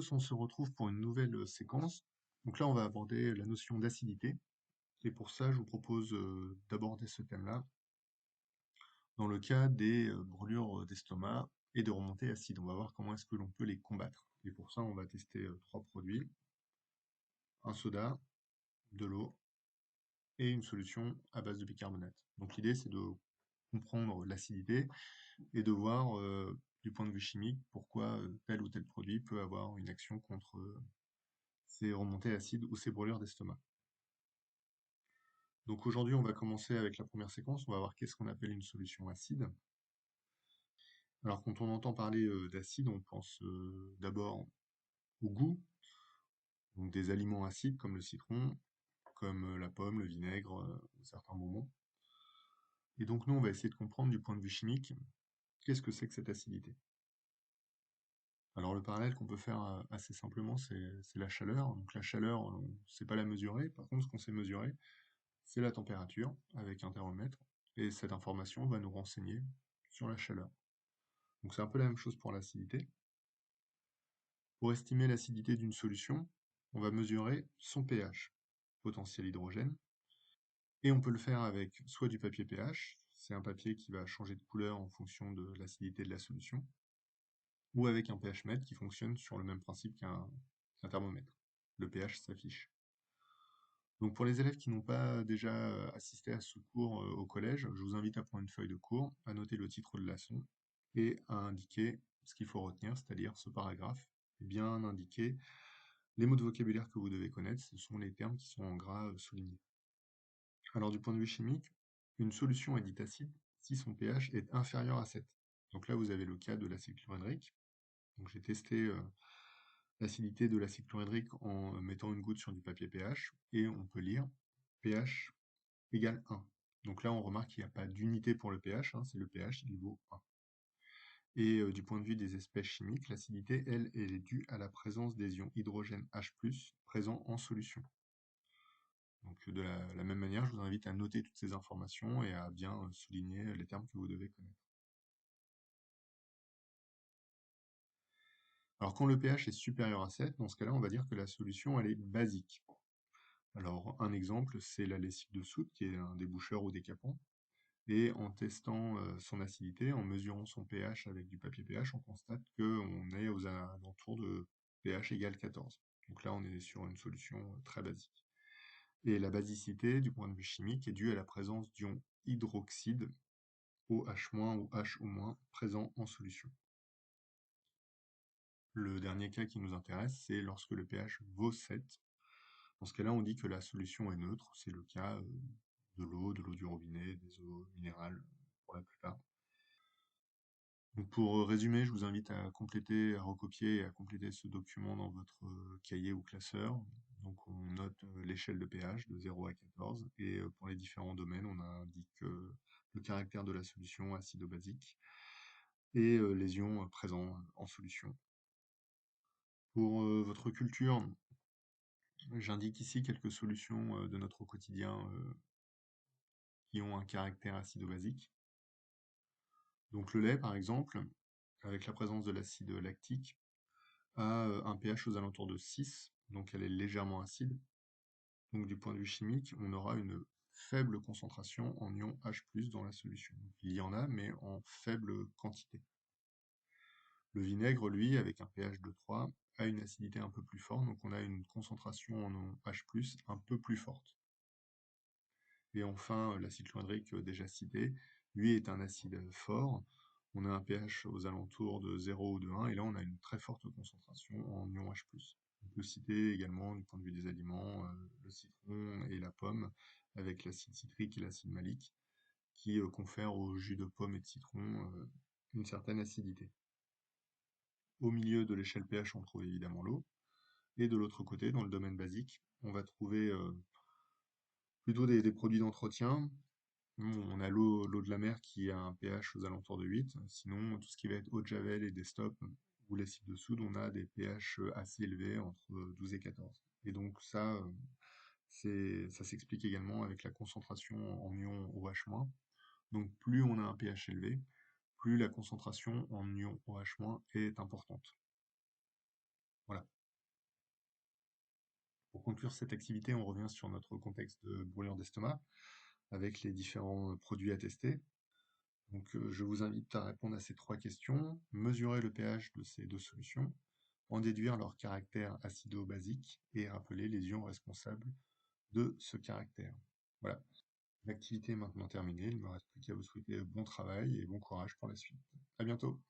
tous, on se retrouve pour une nouvelle séquence. Donc là, on va aborder la notion d'acidité. Et pour ça, je vous propose d'aborder ce thème-là dans le cas des brûlures d'estomac et de remontées acides. On va voir comment est-ce que l'on peut les combattre. Et pour ça, on va tester trois produits, un soda, de l'eau et une solution à base de bicarbonate. Donc l'idée, c'est de comprendre l'acidité et de voir du point de vue chimique pourquoi tel ou tel produit peut avoir une action contre ces remontées acides ou ces brûlures d'estomac. Donc aujourd'hui, on va commencer avec la première séquence. On va voir qu'est-ce qu'on appelle une solution acide. Alors quand on entend parler d'acide, on pense d'abord au goût, donc des aliments acides comme le citron, comme la pomme, le vinaigre, certains bonbons. Et donc nous, on va essayer de comprendre du point de vue chimique, qu'est-ce que c'est que cette acidité. Alors le parallèle qu'on peut faire assez simplement, c'est la chaleur. Donc la chaleur, on ne sait pas la mesurer. Par contre, ce qu'on sait mesurer, c'est la température avec un thermomètre. Et cette information va nous renseigner sur la chaleur. Donc c'est un peu la même chose pour l'acidité. Pour estimer l'acidité d'une solution, on va mesurer son pH, potentiel hydrogène, et on peut le faire avec soit du papier pH, c'est un papier qui va changer de couleur en fonction de l'acidité de la solution, ou avec un pH-mètre qui fonctionne sur le même principe qu'un thermomètre. Le pH s'affiche. Donc pour les élèves qui n'ont pas déjà assisté à ce cours au collège, je vous invite à prendre une feuille de cours, à noter le titre de la leçon et à indiquer ce qu'il faut retenir, c'est-à-dire ce paragraphe, et bien indiquer les mots de vocabulaire que vous devez connaître, ce sont les termes qui sont en gras soulignés. Alors du point de vue chimique, une solution est dite acide si son pH est inférieur à 7. Donc là vous avez le cas de l'acide chlorhydrique. Donc j'ai testé l'acidité de l'acide chlorhydrique en mettant une goutte sur du papier pH et on peut lire pH égale 1. Donc là, on remarque qu'il n'y a pas d'unité pour le pH, hein, c'est le pH, il vaut 1. Et du point de vue des espèces chimiques, l'acidité, elle est due à la présence des ions hydrogène H+, présents en solution. Donc de la même manière, je vous invite à noter toutes ces informations et à bien souligner les termes que vous devez connaître. Alors quand le pH est supérieur à 7, dans ce cas-là, on va dire que la solution, elle est basique. Alors un exemple, c'est la lessive de soude, qui est un déboucheur ou décapant. Et en testant son acidité, en mesurant son pH avec du papier pH, on constate qu'on est aux alentours de pH égale 14. Donc là, on est sur une solution très basique. Et la basicité, du point de vue chimique, est due à la présence d'ions hydroxyde, OH- ou HO- présents en solution. Le dernier cas qui nous intéresse, c'est lorsque le pH vaut 7. Dans ce cas-là, on dit que la solution est neutre. C'est le cas de l'eau du robinet, des eaux minérales pour la plupart. Donc pour résumer, je vous invite à compléter, à recopier et à compléter ce document dans votre cahier ou classeur. Donc on note l'échelle de pH de 0 à 14 et pour les différents domaines, on indique le caractère de la solution acido-basique et les ions présents en solution. Pour votre culture, j'indique ici quelques solutions de notre quotidien qui ont un caractère acido-basique. Donc le lait, par exemple, avec la présence de l'acide lactique, a un pH aux alentours de 6, donc elle est légèrement acide. Donc du point de vue chimique, on aura une faible concentration en ion H+ dans la solution. Donc, il y en a, mais en faible quantité. Le vinaigre, lui, avec un pH de 3, a une acidité un peu plus forte, donc on a une concentration en ion H+ un peu plus forte. Et enfin, l'acide chlorhydrique déjà cité, lui est un acide fort. On a un pH aux alentours de 0 ou de 1, et là on a une très forte concentration en ion H+. On peut citer également, du point de vue des aliments, le citron et la pomme, avec l'acide citrique et l'acide malique, qui confèrent au jus de pomme et de citron une certaine acidité. Au milieu de l'échelle pH, on trouve évidemment l'eau, et de l'autre côté, dans le domaine basique, on va trouver plutôt des produits d'entretien. On a l'eau de la mer qui a un pH aux alentours de 8. Sinon, tout ce qui va être eau de Javel et Desktop ou lessive de soude, on a des pH assez élevés, entre 12 et 14. Et donc ça, ça s'explique également avec la concentration en ions OH-. Donc plus on a un pH élevé, plus la concentration en ions OH- est importante. Voilà. Pour conclure cette activité, on revient sur notre contexte de brûlure d'estomac, avec les différents produits à tester. Donc, je vous invite à répondre à ces 3 questions, mesurer le pH de ces 2 solutions, en déduire leur caractère acido-basique et rappeler les ions responsables de ce caractère. Voilà, l'activité est maintenant terminée, il ne me reste plus qu'à vous souhaiter bon travail et bon courage pour la suite. À bientôt!